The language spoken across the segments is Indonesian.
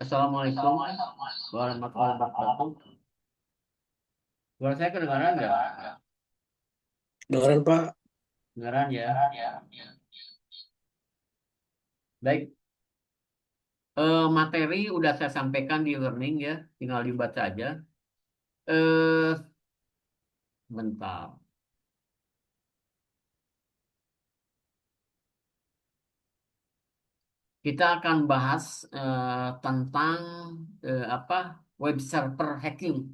Assalamualaikum warahmatullahi wabarakatuh. Suara saya kedengaran nggak? Dengerin Pak, Kedengaran ya. Baik, materi udah saya sampaikan di learning ya, tinggal dibaca aja. Eh, Bentar. Kita akan bahas tentang apa web server hacking.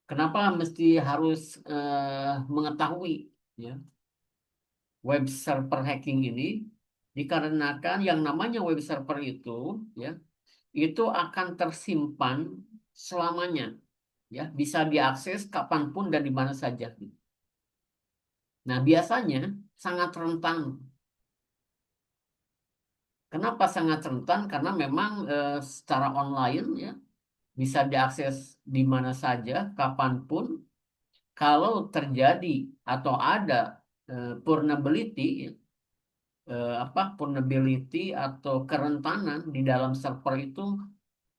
Kenapa mesti harus mengetahui ya web server hacking ini? Dikarenakan yang namanya web server ya itu akan tersimpan selamanya, ya bisa diakses kapanpun dan di mana saja. Nah, biasanya sangat rentan. Kenapa sangat rentan? Karena memang secara online ya bisa diakses di mana saja kapanpun. Kalau terjadi atau ada vulnerability, vulnerability atau kerentanan di dalam server itu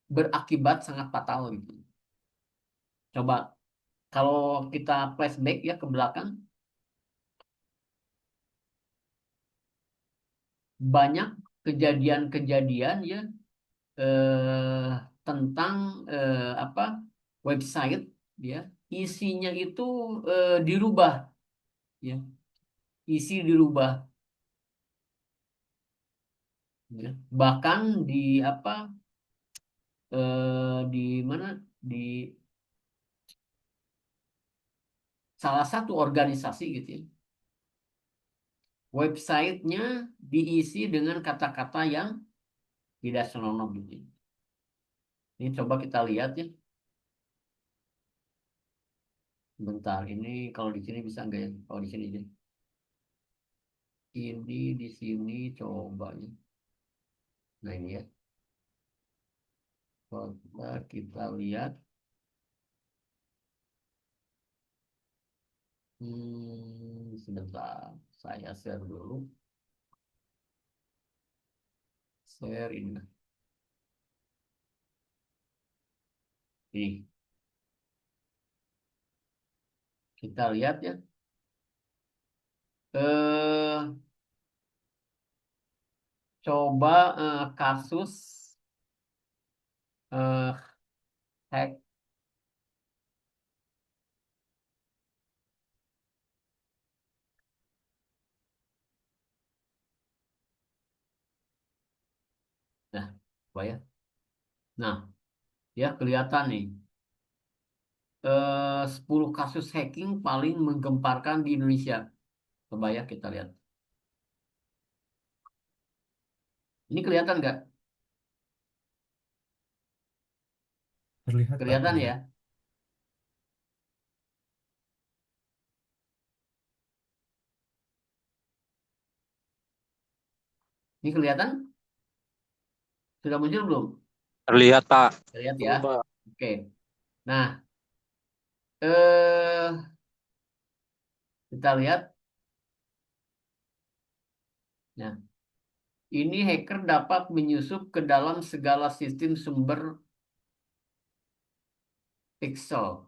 berakibat sangat fatal gitu. Coba kalau kita flashback ya ke belakang, banyak kejadian-kejadian ya eh, tentang apa website ya isinya itu dirubah ya isi dirubah ya. Bahkan di apa di mana di salah satu organisasi gitu ya, websitenya diisi dengan kata-kata yang tidak senonoh gitu ya. Ini coba kita lihat ya. Bentar, ini kalau di sini bisa nggak ya? Kalau di sini aja. Ini di sini coba ya. Nah ini ya. Coba kita lihat. Sebentar. Saya share dulu. Share ini. Nih, kita lihat ya. Eh, Coba kasus eh, hack. Nah, coba ya. Nah, ya kelihatan nih. 10 kasus hacking paling menggemparkan di Indonesia. Coba ya kita lihat. Ini kelihatan nggak? terlihat Pak, Kelihatan ya. terlihat. Ini kelihatan? Sudah muncul belum? Terlihat, Pak. Lihat ya. Belum Pak. Oke. Nah, eh kita lihat. Nah, ini hacker dapat menyusup ke dalam segala sistem sumber pixel.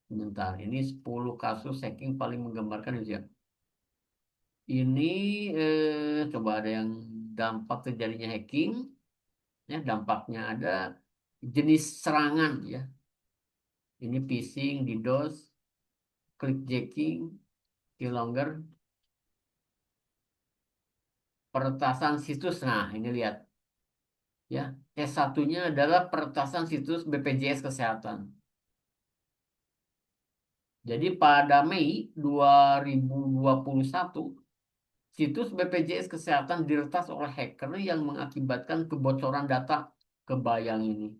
Sebentar, ini 10 kasus hacking paling menggambarkan Indonesia. Ini coba ada yang dampak terjadinya hacking. Ya, dampaknya ada jenis serangan ya. Ini phishing, DDoS, clickjacking, keylogger, peretasan situs. Nah, ini lihat ya. S1-nya adalah peretasan situs BPJS Kesehatan. Jadi pada Mei 2021, situs BPJS Kesehatan diretas oleh hacker yang mengakibatkan kebocoran data. Kebayang ini.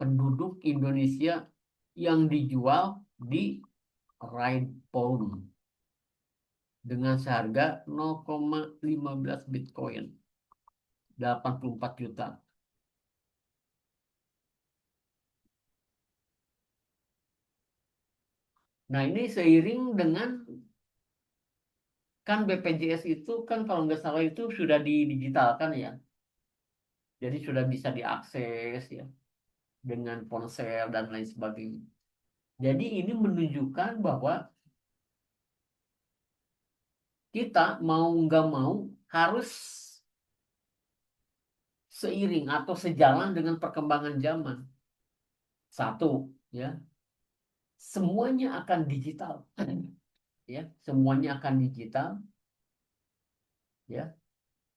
Penduduk Indonesia yang dijual di ride pawn dengan seharga 0,15 Bitcoin, 84 juta. Nah, ini seiring dengan kan BPJS itu kan kalau nggak salah itu sudah didigitalkan ya. Jadi sudah bisa diakses ya dengan ponsel dan lain sebagainya. Jadi ini menunjukkan bahwa kita mau nggak mau harus seiring atau sejalan dengan perkembangan zaman. Satu, ya, semuanya akan digital, ya, semuanya akan digital, ya.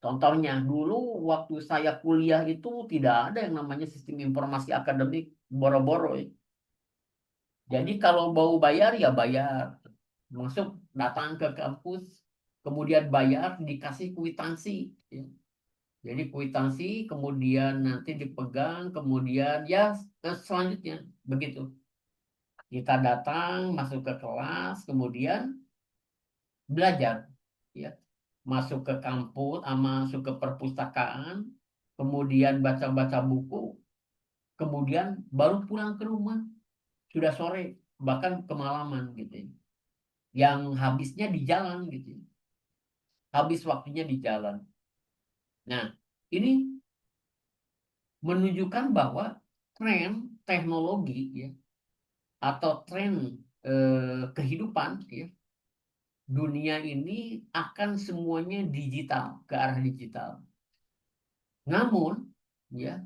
Contohnya dulu waktu saya kuliah itu tidak ada yang namanya sistem informasi akademik boro-boro, ya. Jadi kalau mau bayar ya bayar, masuk datang ke kampus, kemudian bayar dikasih kwitansi, ya. Jadi kwitansi kemudian nanti dipegang, kemudian ya selanjutnya begitu. Kita datang, masuk ke kelas, kemudian belajar, ya. Masuk ke kampus, masuk ke perpustakaan, kemudian baca-baca buku, kemudian baru pulang ke rumah, sudah sore, bahkan kemalaman gitu, ya. Yang habisnya di jalan gitu, ya. Habis waktunya di jalan. Nah, ini menunjukkan bahwa tren teknologi, ya, atau tren kehidupan, ya, dunia ini akan semuanya digital, ke arah digital. Namun, ya,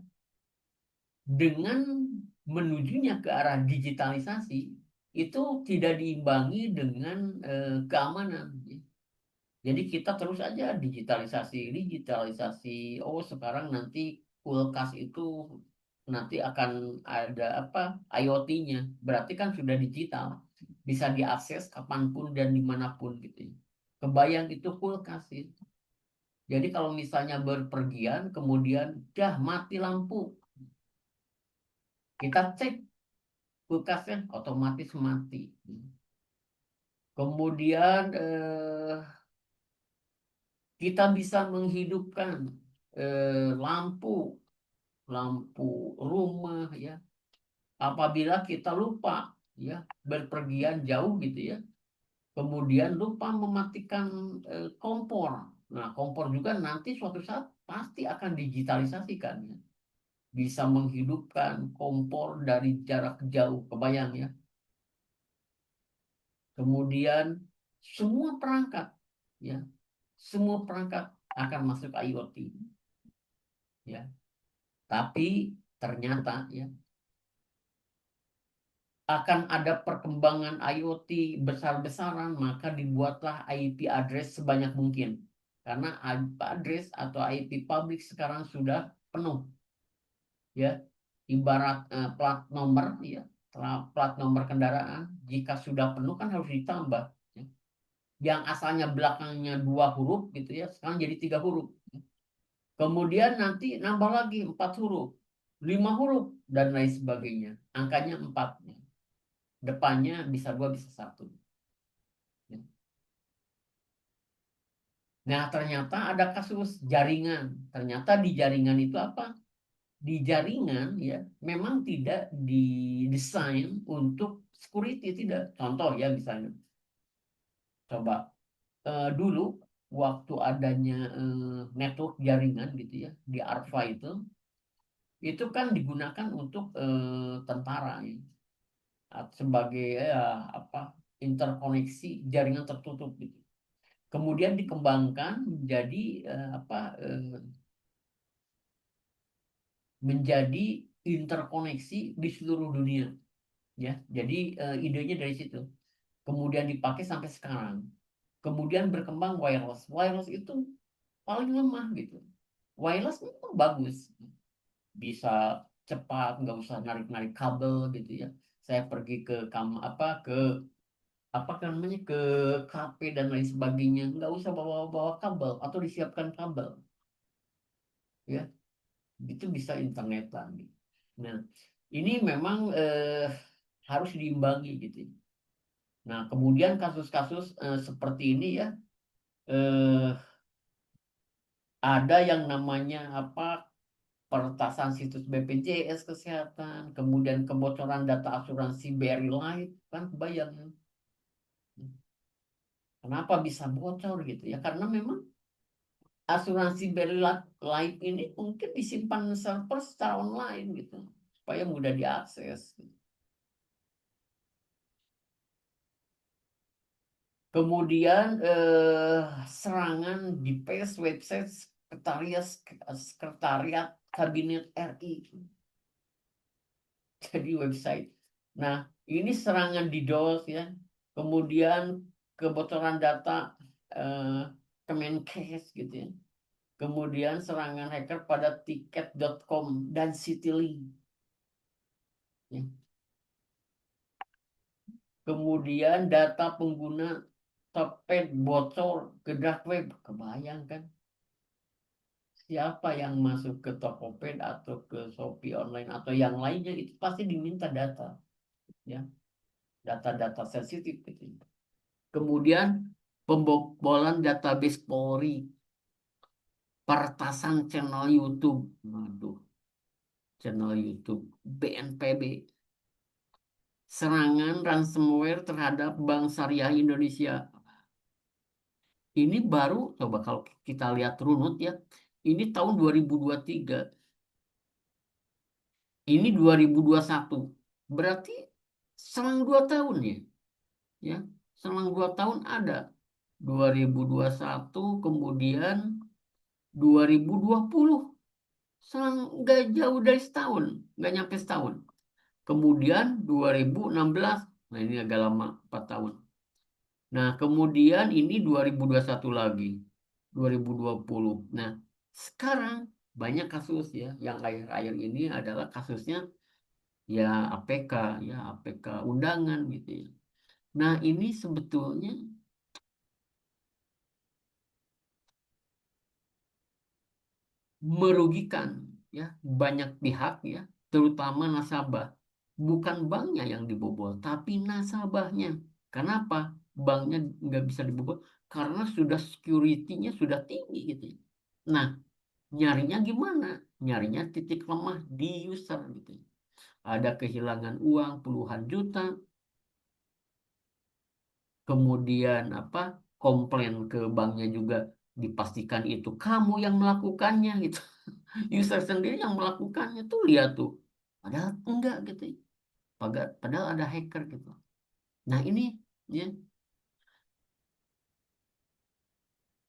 dengan menujunya ke arah digitalisasi itu tidak diimbangi dengan keamanan, ya. Jadi kita terus aja digitalisasi, digitalisasi. Oh, sekarang nanti kulkas itu nanti akan ada apa? IoT-nya. Berarti kan sudah digital, bisa diakses kapanpun dan dimanapun gitu, ya. Kebayang itu kulkas itu. Jadi kalau misalnya berpergian, kemudian dah mati lampu, kita cek kulkasnya otomatis mati. Kemudian kita bisa menghidupkan lampu, lampu rumah, ya. Apabila kita lupa, ya, berpergian jauh gitu, ya. Kemudian lupa mematikan kompor. Nah, kompor juga nanti suatu saat pasti akan digitalisasikan, ya. Bisa menghidupkan kompor dari jarak jauh, kebayang ya. Kemudian semua perangkat, ya, semua perangkat akan masuk IoT, ya. Tapi ternyata, ya, akan ada perkembangan IoT besar-besaran, maka dibuatlah IP address sebanyak mungkin. Karena IP address atau IP public sekarang sudah penuh, ya. Ibarat plat nomor, ya, plat nomor kendaraan, jika sudah penuh kan harus ditambah, ya. Yang asalnya belakangnya 2 huruf gitu, ya, sekarang jadi 3 huruf. Kemudian nanti nambah lagi 4 huruf, 5 huruf, dan lain sebagainya. Angkanya 4. Depannya bisa 2, bisa 1. Nah, ternyata ada kasus jaringan. Ternyata di jaringan itu apa? Di jaringan, ya, memang tidak didesain untuk security, tidak. Contoh ya, misalnya, coba dulu waktu adanya network jaringan gitu, ya, di ARPA itu kan digunakan untuk tentara, ya, sebagai ya, apa, interkoneksi jaringan tertutup gitu. Kemudian dikembangkan menjadi menjadi interkoneksi di seluruh dunia, ya. Jadi idenya dari situ, kemudian dipakai sampai sekarang, kemudian berkembang wireless. Wireless itu paling lemah gitu. Wireless itu bagus, bisa cepat, nggak usah narik-narik kabel gitu, ya. Saya pergi ke apa kan namanya, ke kafe dan lain sebagainya, nggak usah bawa-bawa kabel atau disiapkan kabel, ya, itu bisa internetan gitu. Nah, ini memang harus diimbangi gitu. Nah, kemudian kasus-kasus seperti ini, ya, eh, ada yang namanya apa, peretasan situs BPJS kesehatan, kemudian kebocoran data asuransi BRI Life, kan kebayang, ya. Kenapa bisa bocor gitu, ya? Karena memang asuransi Bri Life ini mungkin disimpan server secara online gitu supaya mudah diakses. Kemudian serangan di page website sekretariat Kabinet RI. Jadi website. Nah, ini serangan DDoS ya. Kemudian kebocoran data eh, Kemenkes gitu ya. Kemudian serangan hacker pada tiket.com dan Citylink. Ya. Kemudian data pengguna Topet bocor ke dark web. Kebayang kan? Siapa yang masuk ke Tokopedia atau ke Shopee online atau yang lainnya itu pasti diminta data, ya, data-data sensitif gitu. Kemudian pembobolan database Polri, peretasan channel YouTube, waduh, channel YouTube BNPB, serangan ransomware terhadap Bank Syariah Indonesia. Ini baru, coba kalau kita lihat runut ya, ini tahun 2023, ini 2021, berarti selang 2 tahun ya, ya, selang 2 tahun ada 2021, kemudian 2020, selang nggak jauh dari setahun, nggak nyampe setahun. Kemudian 2016, nah ini agak lama, 4 tahun. Nah, kemudian ini 2021 lagi, 2020. Nah, sekarang banyak kasus ya, yang akhir-akhir ini adalah kasusnya ya APK, ya APK undangan gitu ya. Nah, ini sebetulnya merugikan ya banyak pihak ya, terutama nasabah. Bukan banknya yang dibobol, tapi nasabahnya. Kenapa? Banknya nggak bisa dibobol karena sudah security-nya sudah tinggi gitu. Nah, nyarinya gimana? Nyarinya titik lemah di user gitu. Ada kehilangan uang puluhan juta, kemudian apa? Komplain ke banknya juga dipastikan itu kamu yang melakukannya gitu. User sendiri yang melakukannya tuh lihat tuh. Padahal enggak gitu. Padahal ada hacker gitu. Nah ini ya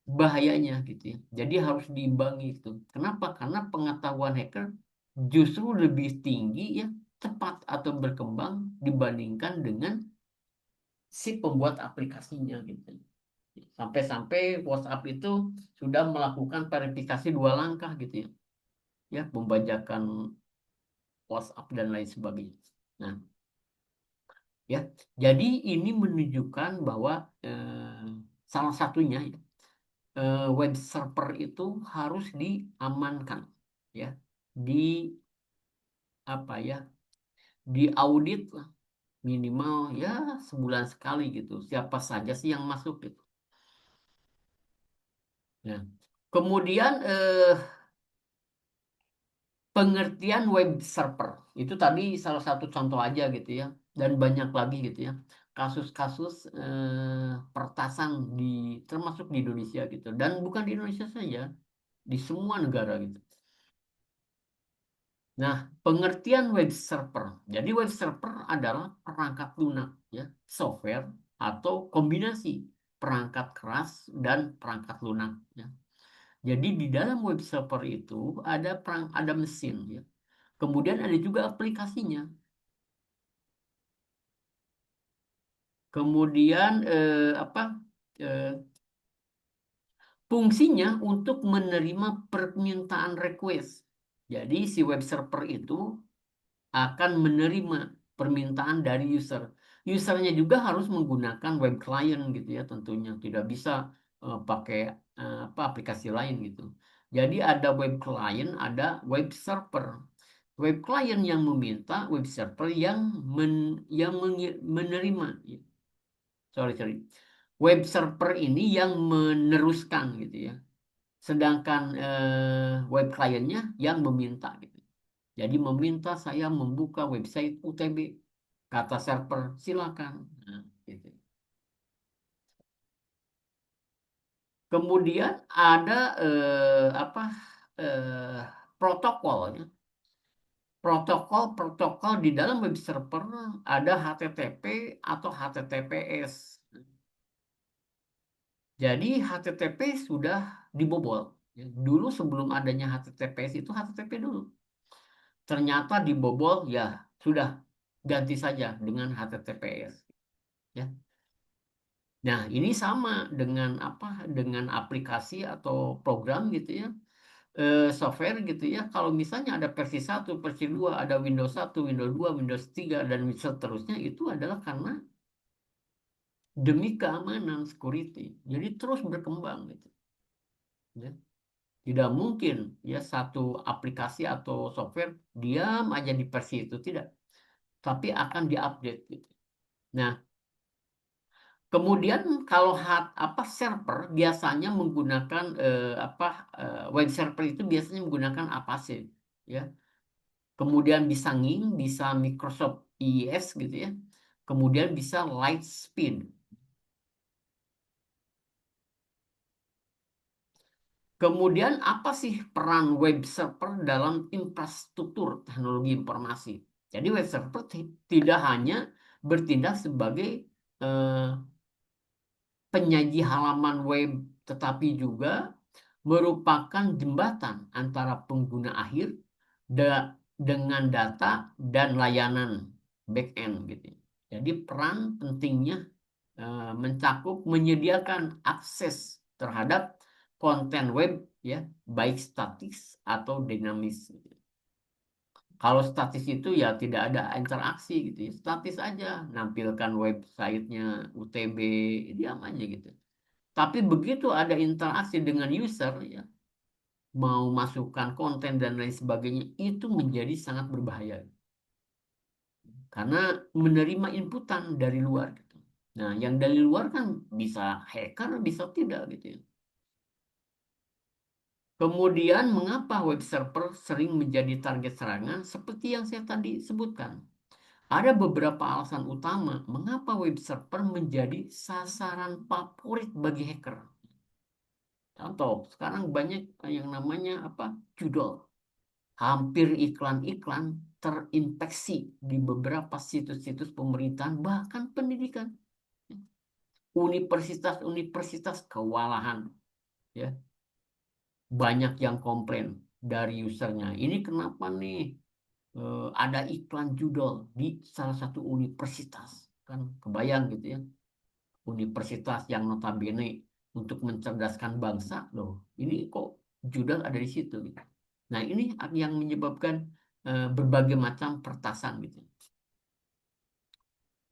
bahayanya gitu ya. Jadi harus diimbangi itu. Kenapa? Karena pengetahuan hacker justru lebih tinggi ya, cepat atau berkembang dibandingkan dengan si pembuat aplikasinya gitu. Sampai-sampai WhatsApp itu sudah melakukan verifikasi 2 langkah gitu ya. Ya, pembajakan WhatsApp dan lain sebagainya. Nah, ya. Jadi ini menunjukkan bahwa salah satunya ya, web server itu harus diamankan ya, di apa ya, diaudit lah minimal ya sebulan sekali gitu. Siapa saja sih yang masuk gitu. Nah, kemudian pengertian web server itu tadi salah satu contoh aja gitu ya, dan banyak lagi gitu ya kasus-kasus pertasan di termasuk di Indonesia gitu, dan bukan di Indonesia saja, di semua negara gitu. Nah, pengertian web server. Jadi web server adalah perangkat lunak ya, software atau kombinasi perangkat keras dan perangkat lunak ya. Jadi di dalam web server itu ada mesin ya. Kemudian ada juga aplikasinya. Kemudian apa? eh, Fungsinya untuk menerima permintaan request. Jadi si web server itu akan menerima permintaan dari user. Usernya juga harus menggunakan web client gitu ya tentunya. Tidak bisa pakai apa aplikasi lain gitu. Jadi ada web client, ada web server. Web client yang meminta, web server menerima. Sorry. Web server ini yang meneruskan gitu ya. Sedangkan web kliennya yang meminta gitu. Jadi meminta saya membuka website UTB, kata server, silakan. Nah, gitu. Kemudian ada apa eh, protokolnya. Protokol-protokol di dalam web server ada HTTP atau HTTPS. Jadi HTTP sudah dibobol. Ya, dulu sebelum adanya HTTPS itu HTTP dulu. Ternyata dibobol, ya sudah ganti saja dengan HTTPS. Ya. Nah, ini sama dengan apa? Dengan aplikasi atau program gitu ya, software gitu ya. Kalau misalnya ada versi 1, versi 2, ada Windows 1, Windows 2, Windows 3 dan seterusnya itu adalah karena demi keamanan security. Jadi terus berkembang gitu. Ya. Tidak mungkin ya satu aplikasi atau software diam aja di versi itu tidak, tapi akan diupdate gitu. Nah, kemudian kalau apa server biasanya menggunakan web server itu biasanya menggunakan apa sih? Ya. Kemudian bisa Nging, bisa Microsoft IIS gitu ya. Kemudian bisa Lightspeed. Kemudian apa sih peran web server dalam infrastruktur teknologi informasi? Jadi web server tidak hanya bertindak sebagai eh, penyaji halaman web, tetapi juga merupakan jembatan antara pengguna akhir dengan data dan layanan back-end gitu. Jadi peran pentingnya mencakup menyediakan akses terhadap konten web ya, baik statis atau dinamis. Kalau statis itu ya tidak ada interaksi gitu ya, statis aja, nampilkan websitenya UTB, diam aja gitu. Tapi begitu ada interaksi dengan user ya, mau masukkan konten dan lain sebagainya, itu menjadi sangat berbahaya. Karena menerima inputan dari luar gitu. Nah, yang dari luar kan bisa hacker, bisa tidak gitu ya. Kemudian mengapa web server sering menjadi target serangan seperti yang saya tadi sebutkan? Ada beberapa alasan utama mengapa web server menjadi sasaran favorit bagi hacker. Contoh, sekarang banyak yang namanya apa? Judul. Hampir iklan-iklan terinfeksi di beberapa situs-situs pemerintahan bahkan pendidikan. Universitas-universitas kewalahan ya. Banyak yang komplain dari usernya. Ini kenapa nih ada iklan judul di salah satu universitas? Kan kebayang gitu ya. Universitas yang notabene untuk mencerdaskan bangsa loh. Ini kok judul ada di situ gitu. Nah, ini yang menyebabkan berbagai macam pertasan gitu.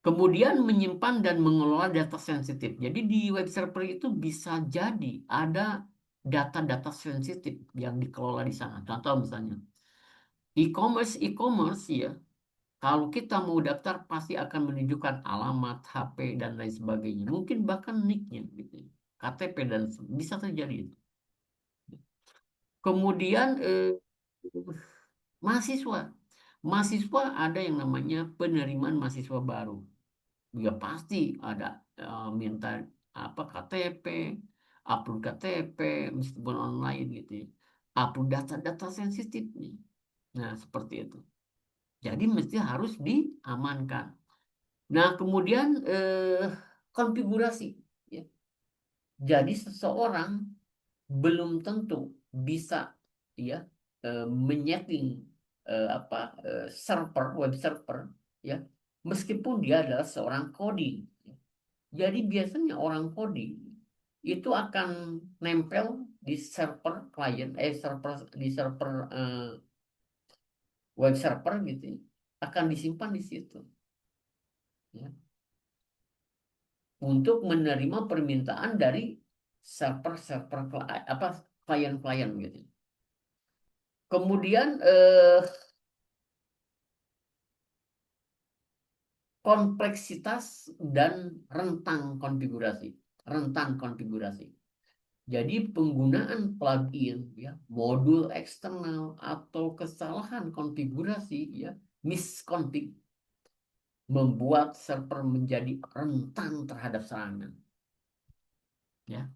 Kemudian menyimpan dan mengelola data sensitif. Jadi di web server itu bisa jadi ada data-data sensitif yang dikelola di sana. Contoh misalnya e-commerce ya. Kalau kita mau daftar pasti akan menunjukkan alamat, HP dan lain sebagainya. Mungkin bahkan nicknya gitu, KTP dan bisa terjadi itu. Kemudian mahasiswa, mahasiswa ada yang namanya penerimaan mahasiswa baru. Ya pasti ada minta apa KTP, upload KTP meskipun online gitu ya. Upload data-data sensitif nih. Nah, seperti itu. Jadi mesti harus diamankan. Nah, kemudian konfigurasi ya. Jadi seseorang belum tentu bisa ya menyeting server web server ya meskipun dia adalah seorang coding. Jadi biasanya orang coding itu akan nempel di server klien, di server web server gitu ya, akan disimpan di situ ya, untuk menerima permintaan dari server-server apa klien-klien gitu. Kemudian kompleksitas dan rentang konfigurasi, rentan konfigurasi. Jadi penggunaan plugin ya, modul eksternal atau kesalahan konfigurasi ya, misconfig membuat server menjadi rentan terhadap serangan. Ya.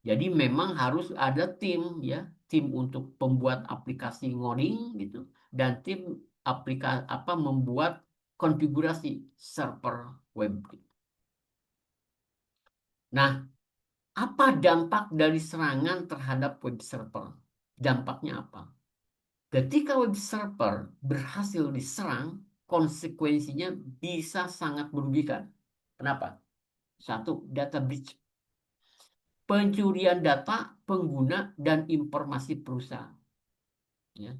Jadi memang harus ada tim ya, tim untuk pembuat aplikasi ngoding gitu dan tim aplikasi apa membuat konfigurasi server web. Nah, apa dampak dari serangan terhadap web server? Dampaknya apa? Ketika web server berhasil diserang, konsekuensinya bisa sangat merugikan. Kenapa? Satu, data breach. Pencurian data pengguna dan informasi perusahaan. Ya.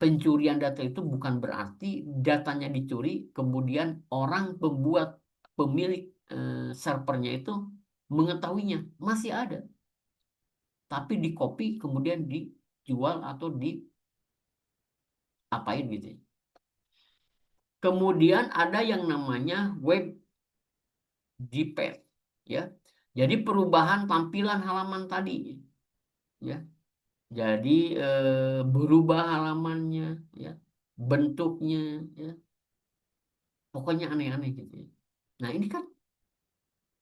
Pencurian data itu bukan berarti datanya dicuri, kemudian orang pembuat pemilik servernya itu mengetahuinya. Masih ada. Tapi di copy kemudian dijual atau diapain gitu ya. Kemudian ada yang namanya web JPEG ya. Jadi perubahan tampilan halaman tadi ya. Jadi berubah halamannya ya, bentuknya ya. Pokoknya aneh-aneh gitu ya. Nah, ini kan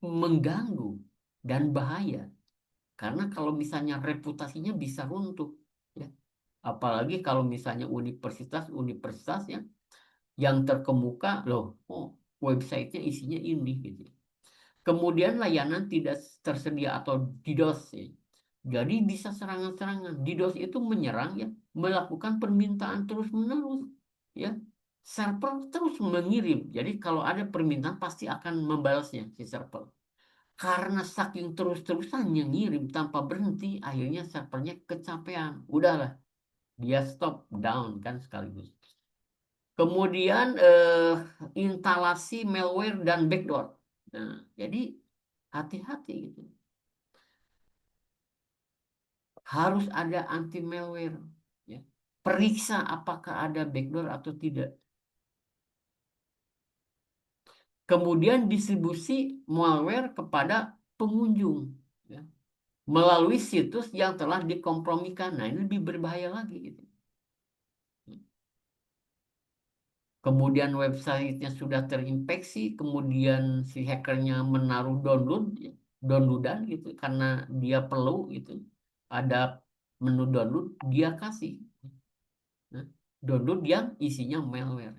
mengganggu dan bahaya karena kalau misalnya reputasinya bisa runtuh ya. Apalagi kalau misalnya universitas ya yang terkemuka loh, oh websitenya isinya ini gitu. Kemudian layanan tidak tersedia atau DDoS ya. Jadi bisa serangan-serangan. DDoS itu menyerang ya, melakukan permintaan terus-menerus ya. Server terus mengirim. Jadi kalau ada permintaan pasti akan membalasnya si server. Karena saking terus-terusannya ngirim tanpa berhenti, akhirnya servernya kecapean. Udahlah, dia stop down kan sekaligus. Kemudian instalasi malware dan backdoor. Nah, jadi hati-hati gitu. Harus ada anti malware. Ya. Periksa apakah ada backdoor atau tidak. Kemudian distribusi malware kepada pengunjung. Ya. Melalui situs yang telah dikompromikan. Nah, ini lebih berbahaya lagi gitu. Kemudian websitenya sudah terinfeksi, kemudian si hackernya menaruh download, ya, downloadan gitu, karena dia perlu gitu, ada menu download, dia kasih. Nah, download yang isinya malware.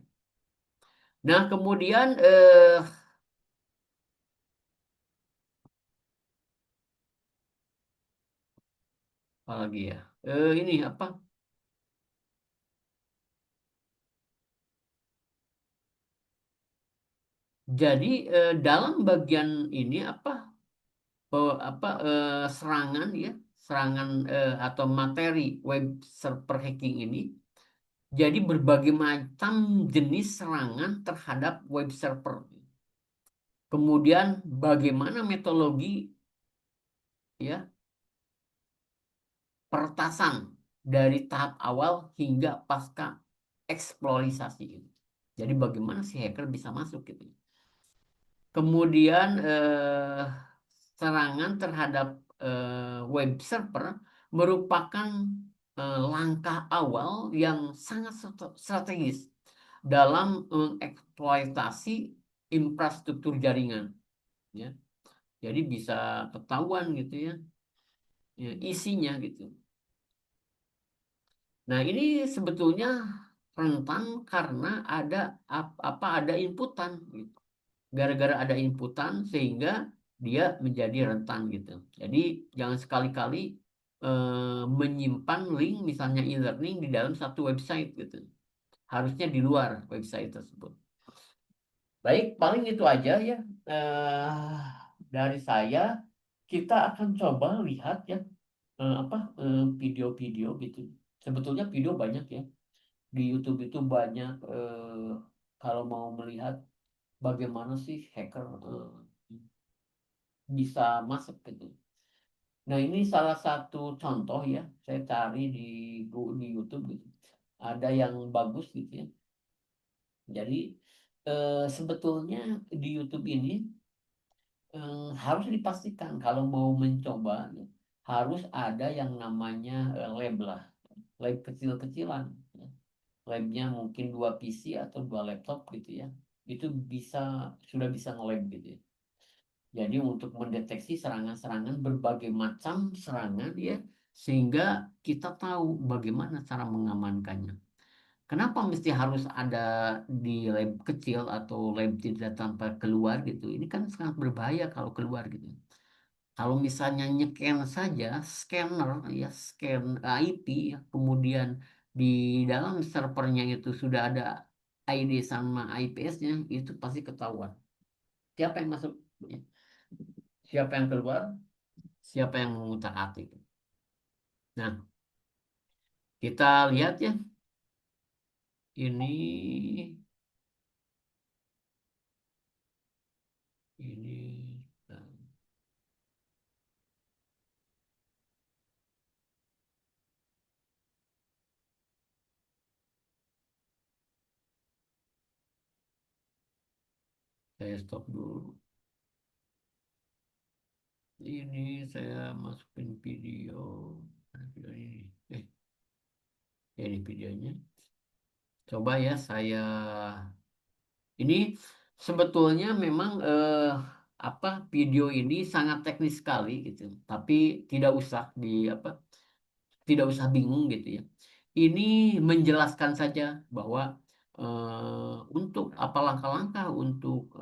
Nah, kemudian apa lagi ya? Ini apa? Jadi dalam bagian ini apa? Serangan ya, serangan atau materi web server hacking ini. Jadi berbagai macam jenis serangan terhadap web server. Kemudian bagaimana metodologi ya peretasan dari tahap awal hingga pasca eksploitasi itu. Jadi bagaimana si hacker bisa masuk gitu. Kemudian serangan terhadap web server merupakan langkah awal yang sangat strategis dalam mengeksploitasi infrastruktur jaringan ya. Jadi bisa ketahuan gitu ya, ya isinya gitu. Nah, ini sebetulnya rentan karena ada inputan gitu. Gara-gara ada inputan sehingga dia menjadi rentan gitu. Jadi jangan sekali-kali menyimpan link misalnya e-learning di dalam satu website gitu. Harusnya di luar website tersebut. Baik, paling itu aja ya dari saya. Kita akan coba lihat ya video-video gitu. Sebetulnya video banyak ya di YouTube itu banyak kalau mau melihat bagaimana sih hacker bisa masuk gitu. Nah, ini salah satu contoh ya. Saya cari di YouTube gitu. Ada yang bagus gitu ya. Jadi sebetulnya di YouTube ini harus dipastikan kalau mau mencoba ya, harus ada yang namanya lab lah, lab kecil-kecilan. Ya. Labnya mungkin 2 PC atau 2 laptop gitu ya. Itu sudah bisa nge-lab gitu ya. Jadi untuk mendeteksi serangan-serangan berbagai macam serangan ya, sehingga kita tahu bagaimana cara mengamankannya. Kenapa mesti harus ada di lab kecil atau lab tidak tanpa keluar gitu? Ini kan sangat berbahaya kalau keluar gitu. Kalau misalnya nyeken saja, scanner ya, scan IP, ya, kemudian di dalam servernya itu sudah ada ID sama IPS-nya, itu pasti ketahuan. Siapa yang masuk, ya, siapa yang keluar, siapa yang mengutak-atik. Nah, kita lihat ya, ini ini nah, saya stop dulu. Ini saya masukin video. Video ini. Ini videonya. Coba ya saya. Ini sebetulnya memang apa video ini sangat teknis sekali gitu. Tapi tidak usah di apa, tidak usah bingung gitu ya. Ini menjelaskan saja bahwa untuk apa langkah-langkah untuk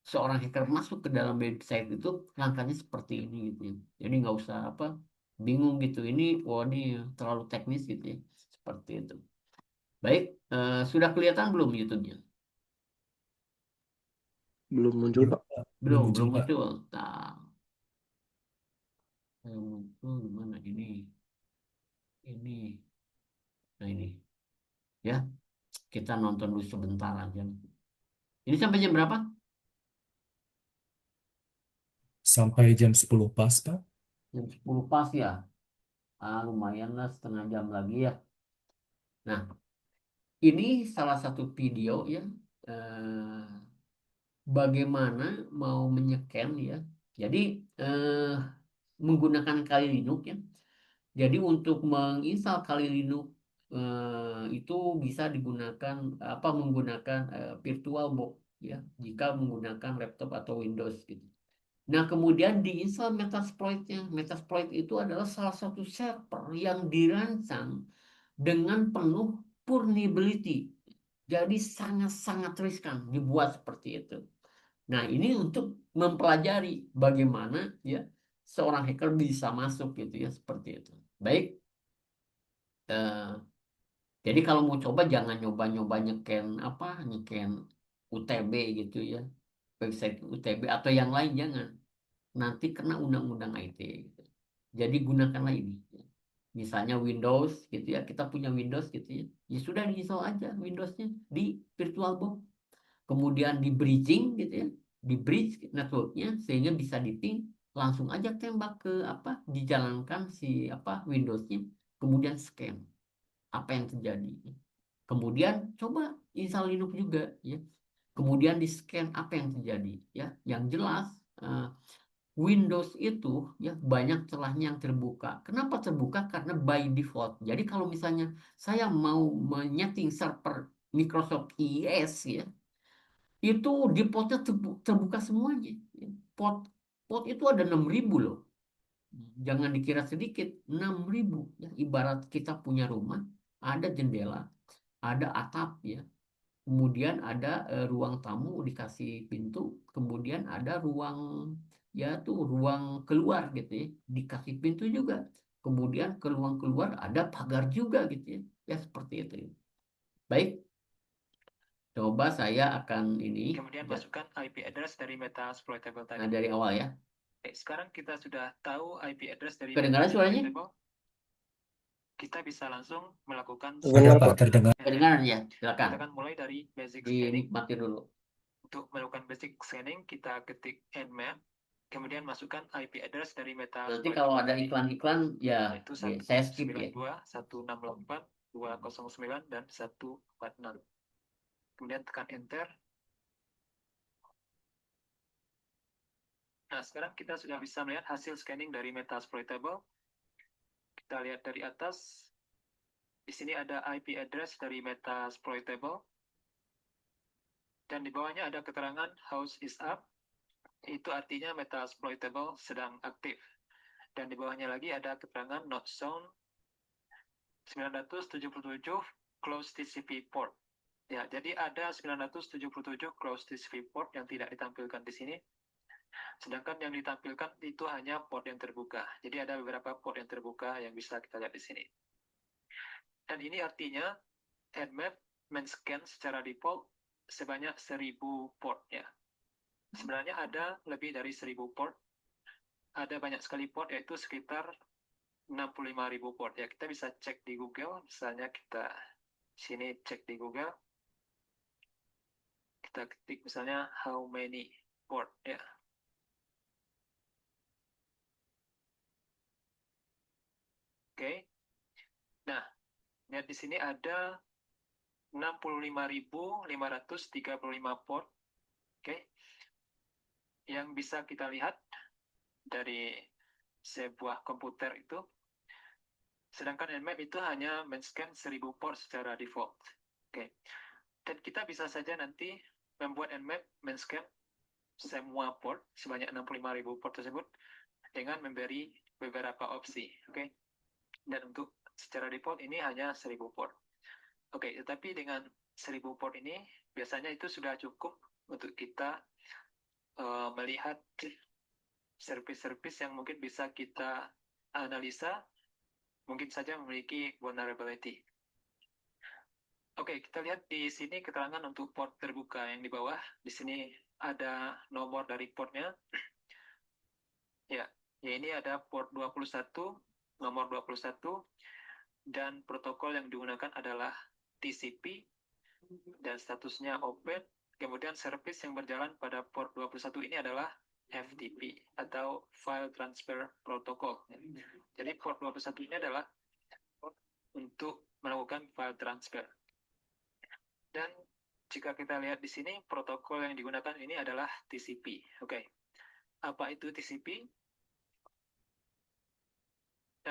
seorang hacker masuk ke dalam website itu langkahnya seperti ini gitu ya. Jadi nggak usah apa bingung gitu. Ini wah ini terlalu teknis gitu ya. Seperti itu. Baik, sudah kelihatan belum YouTube-nya? Belum muncul, Belum, Pak. Pak. Belum Belum, muncul, belum Pak. muncul. Nah, yang muncul gimana ini? Ini. Nah ini. Ya, kita nonton dulu sebentar aja. Ini sampai jam berapa? Sampai jam 10 pas, Pak. Jam 10 pas ya. Lumayan lah setengah jam lagi ya. Nah, ini salah satu video ya. eh, Bagaimana mau menyeken ya. Jadi eh, menggunakan Kali Linux ya. Jadi untuk menginstal Kali Linux itu bisa digunakan apa menggunakan VirtualBox ya jika menggunakan laptop atau Windows gitu. Nah, kemudian diinstal Metasploit-nya. Metasploit itu adalah salah satu server yang dirancang dengan penuh vulnerability. Jadi sangat-sangat riskan dibuat seperti itu. Nah, ini untuk mempelajari bagaimana ya seorang hacker bisa masuk gitu ya seperti itu. Baik, eh, jadi kalau mau coba jangan nyoba-nyoba nyeken apa nyeken UTB gitu ya, website UTB atau yang lain jangan. Nanti kena undang-undang IT gitu. Jadi gunakanlah ini. Misalnya Windows gitu ya, kita punya Windows gitu ya. Ya sudah diinstal aja Windowsnya di VirtualBox. Kemudian di bridging gitu ya, di bridge networknya sehingga bisa di ping langsung aja tembak ke apa dijalankan si apa Windowsnya kemudian scan apa yang terjadi kemudian coba install Linux juga ya kemudian di scan apa yang terjadi ya yang jelas eh, Windows itu ya banyak celahnya yang terbuka. Kenapa terbuka? Karena by default. Jadi kalau misalnya saya mau menyeting server Microsoft IIS ya, itu di potnya terbuka semuanya. Pot pot itu ada 6.000 loh. Jangan dikira sedikit, 6.000. Ya, ibarat kita punya rumah, ada jendela, ada atap ya. Kemudian ada ruang tamu dikasih pintu, kemudian ada ruang ya tuh ruang keluar gitu ya, dikasih pintu juga. Kemudian ke ruang keluar ada pagar juga gitu ya. Ya seperti itu. Baik, coba saya akan ini Kemudian ya. masukkan IP address dari Metasploitable Nah, tadi. dari awal ya. Sekarang kita sudah tahu IP address dari Kedengaran suaranya? Metasploitable. Kita bisa langsung melakukan Ada, Dengar, Pak. Pak. Terdengar. Kedengaran ya, Kita silakan. akan mulai dari basic scanning. Dinikmati dulu. Untuk melakukan basic scanning, kita ketik nmap, kemudian masukkan IP address dari Nanti kalau Metasploitable ada tadi, iklan-iklan ya, yaitu saya skip ya. 192.168.209 dan 146. Kemudian tekan enter. Nah, sekarang kita sudah bisa melihat hasil scanning dari Metasploitable. Kita lihat dari atas. Di sini ada IP address dari Metasploitable. Dan di bawahnya ada keterangan house is up. itu artinya Metasploitable sedang aktif. Dan di bawahnya lagi ada keterangan not shown 977 close TCP port. Ya, jadi ada 977 close TCP port yang tidak ditampilkan di sini. Sedangkan yang ditampilkan itu hanya port yang terbuka. Jadi ada beberapa port yang terbuka yang bisa kita lihat di sini. Dan ini artinya Nmap men-scan secara default sebanyak 1000 port ya. Sebenarnya ada lebih dari 1000 port. Ada banyak sekali port, yaitu sekitar 65.000 port ya. Kita bisa cek di Google, misalnya kita sini cek di Google, kita ketik misalnya how many port ya. Oke. Nah, lihat di sini ada 65.535 port. Oke. Yang bisa kita lihat dari sebuah komputer itu. Sedangkan Nmap itu hanya men-scan 1000 port secara default. Oke. Dan kita bisa saja nanti membuat Nmap men-scan semua port sebanyak 65.000 port tersebut dengan memberi beberapa opsi. Oke. Dan untuk secara default ini hanya 1000 port. Oke, tetapi dengan 1000 port ini biasanya itu sudah cukup untuk kita melihat service-service yang mungkin bisa kita analisa, mungkin saja memiliki vulnerability. Oke, kita lihat di sini keterangan untuk port terbuka yang di bawah. Di sini ada nomor dari portnya. Ya, ini ada port 21, nomor 21, dan protokol yang digunakan adalah TCP, dan statusnya open. Kemudian service yang berjalan pada port 21 ini adalah FTP atau File Transfer Protocol. Jadi port 21 ini adalah port untuk melakukan file transfer. Dan jika kita lihat di sini, protokol yang digunakan ini adalah TCP. Oke. Apa itu TCP?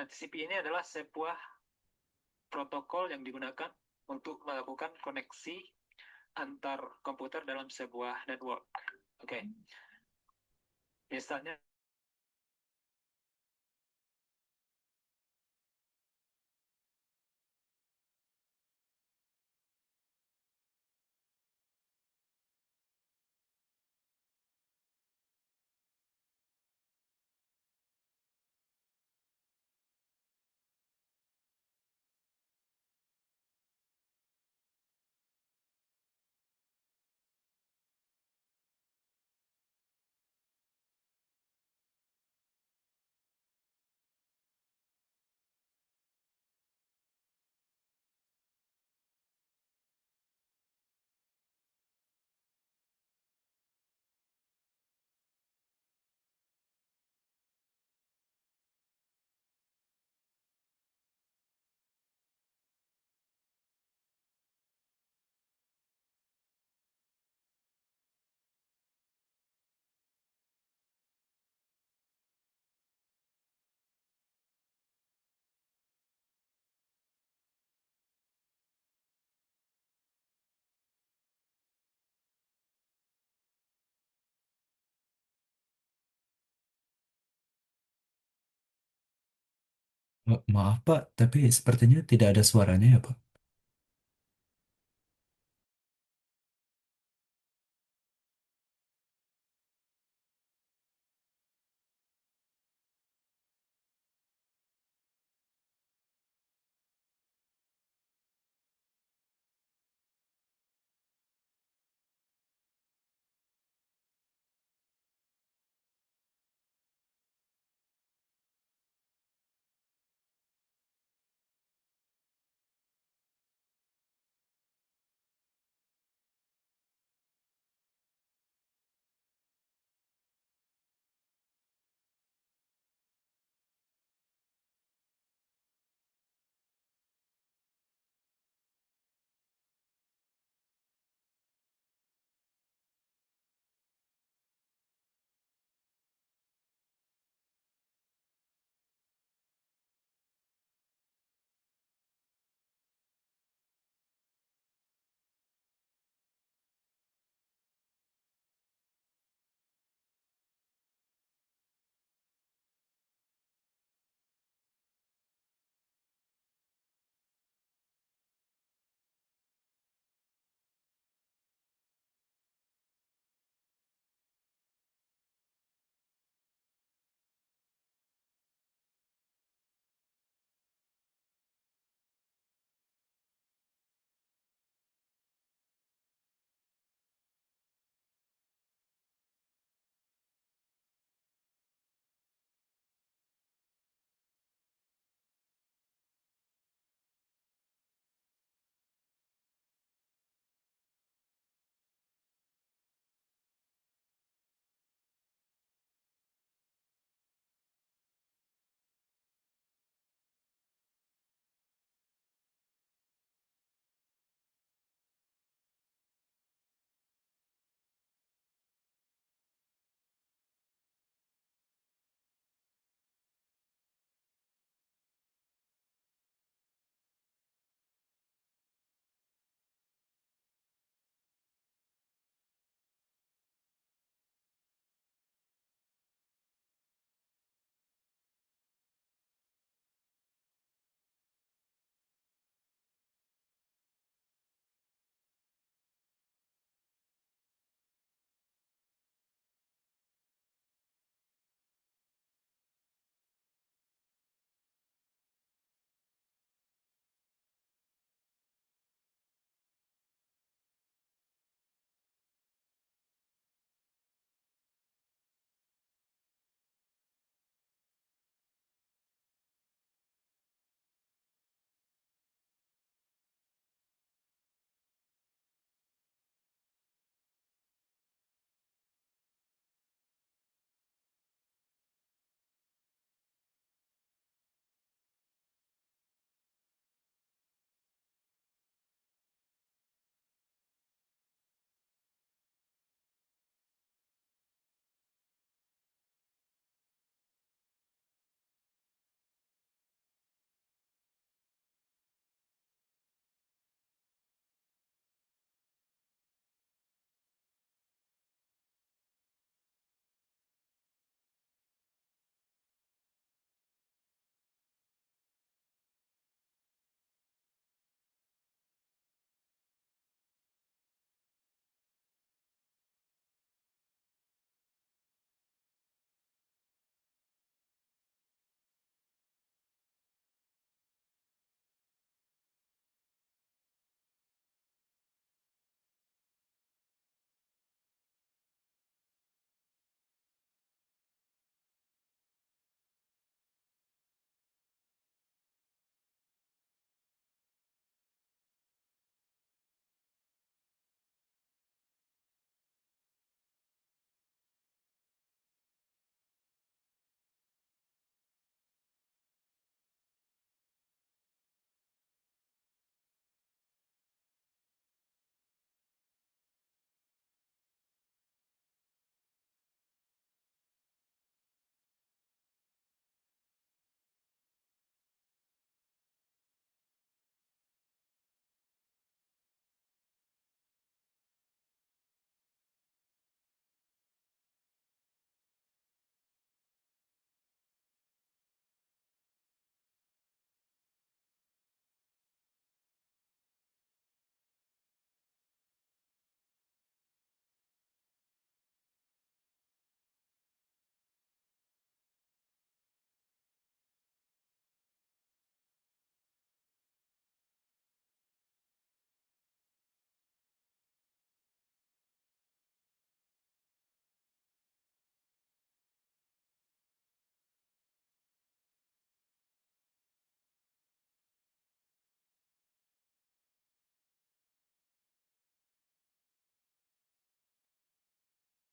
Nah, TCP ini adalah sebuah protokol yang digunakan untuk melakukan koneksi antar komputer dalam sebuah network. Oke. Misalnya Maaf Pak, tapi sepertinya tidak ada suaranya ya Pak.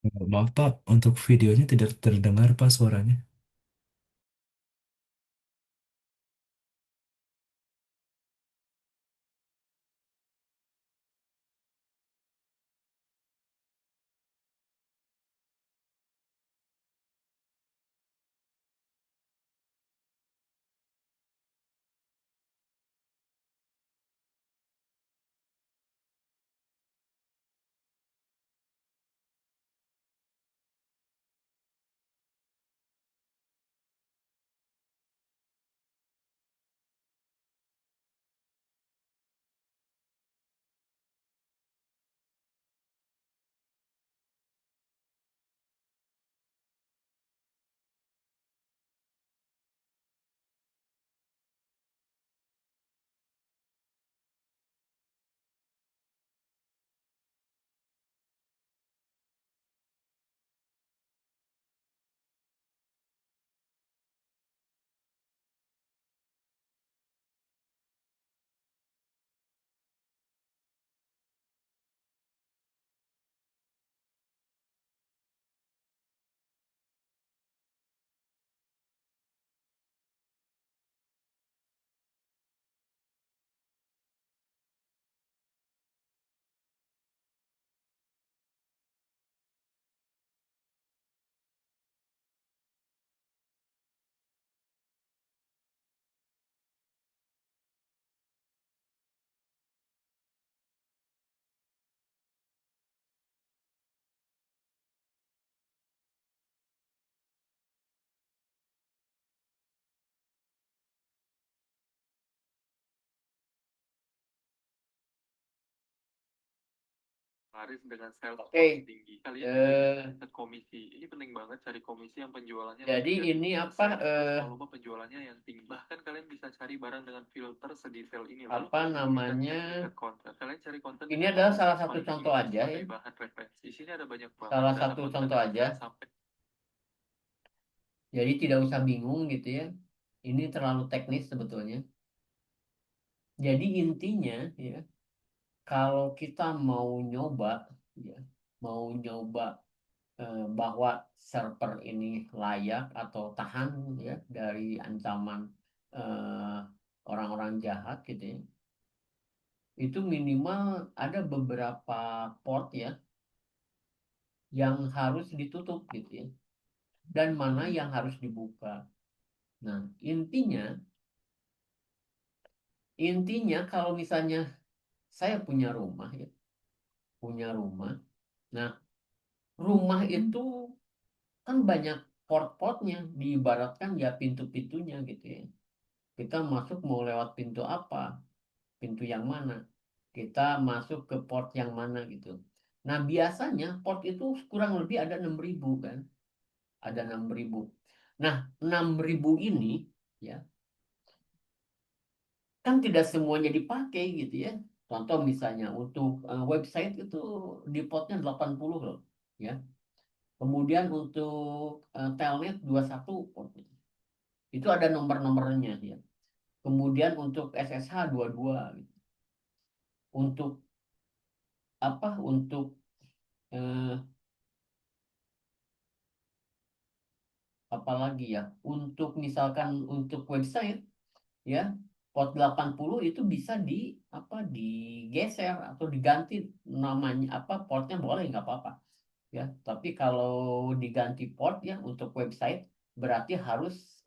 Maaf Pak, untuk videonya tidak terdengar Pak suaranya. Laris dengan sales Oke, force tinggi. Kalian eh, dapat komisi. Ini penting banget cari komisi yang penjualannya jadi lebih ini dari apa 100% plus volume penjualannya yang tinggi. Bahkan kalian bisa cari barang dengan filter sedetail ini. Lalu apa kalian bisa namanya? cek riset konten. Kalian cari konten Ini dengan adalah salah open satu paling contoh tinggi aja ya. sebagai bahan referensi. Di sini ada banyak banget Salah data satu konten contoh yang aja. bisa sampai. Jadi tidak usah bingung gitu ya. Ini terlalu teknis sebetulnya. Jadi intinya ya, kalau kita mau nyoba ya, mau nyoba bahwa server ini layak atau tahan ya dari ancaman eh, orang-orang jahat gitu ya. Itu minimal ada beberapa port ya yang harus ditutup gitu ya. Dan mana yang harus dibuka. Nah, intinya kalau misalnya saya punya rumah ya, punya rumah. Nah, rumah itu kan banyak port-portnya, diibaratkan ya pintu-pintunya gitu ya. Kita masuk mau lewat pintu apa, pintu yang mana, kita masuk ke port yang mana gitu. Nah, biasanya port itu kurang lebih ada 6.000 kan, ada 6.000. Nah, 6.000 ini ya kan tidak semuanya dipakai gitu ya. Contoh misalnya untuk website itu di portnya 80 loh ya. Kemudian untuk telnet 21 portnya. Itu ada nomor-nomornya ya. Kemudian untuk SSH 22 gitu. Untuk apa? Untuk eh, apa lagi ya? Untuk misalkan untuk website ya, port 80 itu bisa di apa digeser atau diganti namanya apa portnya boleh nggak apa-apa ya. Tapi kalau diganti port ya untuk website berarti harus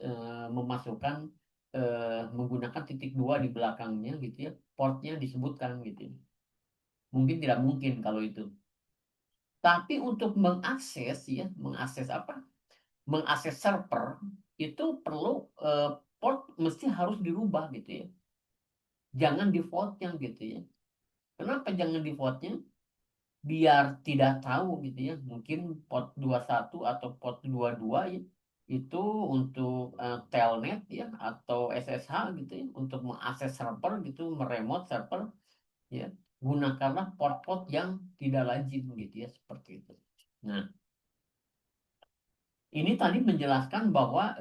memasukkan menggunakan titik dua di belakangnya gitu ya. Portnya disebutkan gitu. Mungkin tidak mungkin kalau itu. Tapi untuk mengakses ya, mengakses apa? Mengakses server itu perlu port mesti harus dirubah gitu ya. Jangan defaultnya gitu ya. Kenapa jangan defaultnya? Biar tidak tahu gitu ya. Mungkin port 21 atau port 22 ya. Itu untuk telnet ya atau SSH gitu ya. Untuk mengakses server gitu, meremote server ya. Gunakanlah port-port yang tidak lazim gitu ya seperti itu. Nah, ini tadi menjelaskan bahwa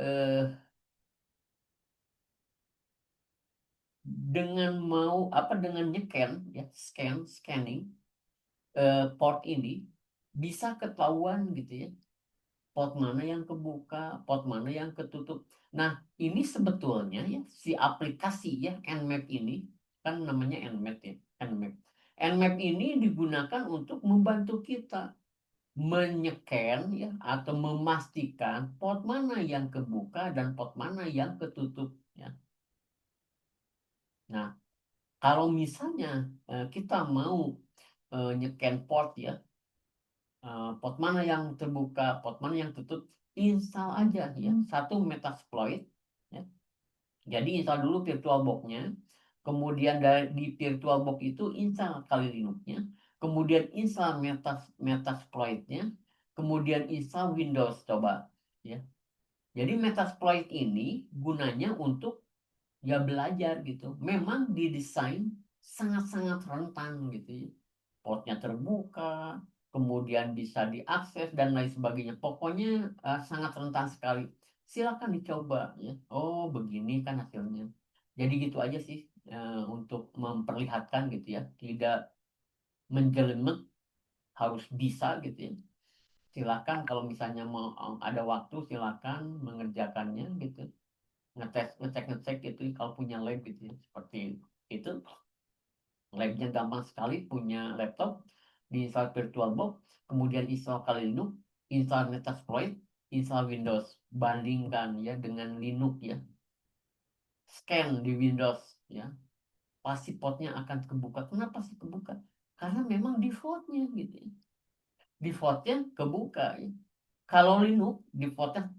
dengan mau apa dengan scanning port ini bisa ketahuan gitu ya, pot mana yang kebuka, pot mana yang ketutup. Nah, ini sebetulnya ya si aplikasi ya Nmap ini kan namanya Nmap ya, Nmap. Nmap ini digunakan untuk membantu kita menyeken ya atau memastikan pot mana yang kebuka dan pot mana yang ketutup ya. Nah, kalau misalnya kita mau nyeken pot ya, pot mana yang terbuka, pot mana yang tutup, install aja ya satu Metasploit ya. Jadi install dulu VirtualBox-nya, kemudian di VirtualBox itu install Kali Linux-nya, kemudian install Metasploit-nya, kemudian install Windows coba ya. Jadi Metasploit ini gunanya untuk ya belajar gitu. Memang didesain sangat-sangat rentan gitu ya. Portnya terbuka, kemudian bisa diakses dan lain sebagainya. Pokoknya sangat rentan sekali. Silakan dicoba ya. Oh, begini kan hasilnya. Jadi gitu aja sih untuk memperlihatkan gitu ya. Tidak menjelimet, harus bisa gitu ya. Silakan kalau misalnya mau ada waktu silakan mengerjakannya gitu, ngecek gitu kalau punya lab gitu ya. Seperti itu, labnya gampang sekali, punya laptop diinstal VirtualBox, kemudian install Kali Linux, install Metasploit, install Windows, bandingkan ya dengan Linux ya, scan di Windows ya, pasti portnya akan kebuka. Kenapa sih kebuka? Karena memang defaultnya gitu ya, defaultnya kebuka ya. Kalau Linux defaultnya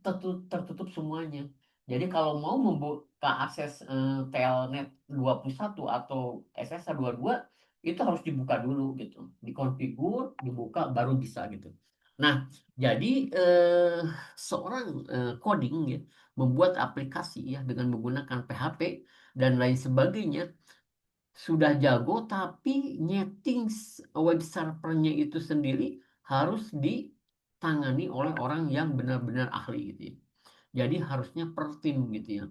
tertutup semuanya. Jadi kalau mau membuka akses Telnet 21 atau SSH 22 itu harus dibuka dulu gitu. Dikonfigur, dibuka baru bisa gitu. Nah, jadi seorang coding ya membuat aplikasi ya dengan menggunakan PHP dan lain sebagainya sudah jago, tapi nyeting web servernya itu sendiri harus ditangani oleh orang yang benar-benar ahli gitu ya. Jadi harusnya per tim gitu ya.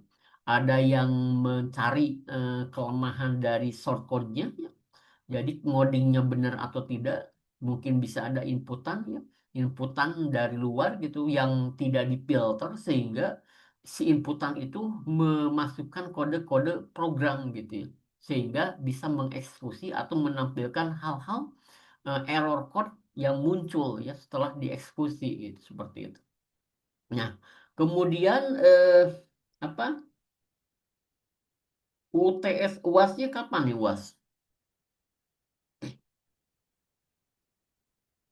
Ada yang mencari kelemahan dari source code-nya ya. Jadi ngodingnya benar atau tidak, mungkin bisa ada inputan ya, inputan dari luar gitu yang tidak difilter sehingga si inputan itu memasukkan kode-kode program gitu ya. Sehingga bisa mengeksekusi atau menampilkan hal-hal error code yang muncul ya setelah dieksekusi gitu seperti itu. Nah, kemudian apa? UTS UASnya kapan nih UAS?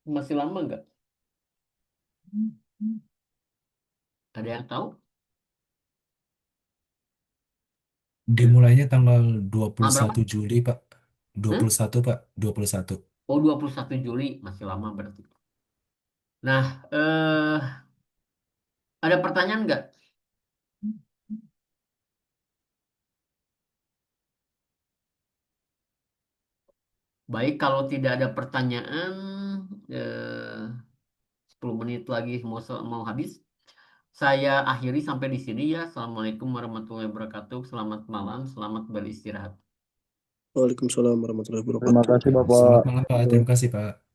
Masih lama nggak? Ada yang tahu? Dimulainya tanggal dua puluh Berapa? satu Juli, Pak. dua Hah? puluh satu Pak. 21. Oh, 21 Juli, masih lama berarti. Nah, ada pertanyaan nggak? Baik, kalau tidak ada pertanyaan, eh, 10 menit lagi mau habis. Saya akhiri sampai di sini ya. Assalamualaikum warahmatullahi wabarakatuh. Selamat malam, selamat beristirahat. Waalaikumsalam warahmatullahi Terima wabarakatuh. kasih Selamat Bapak. malam, Pak. Terima kasih, Pak.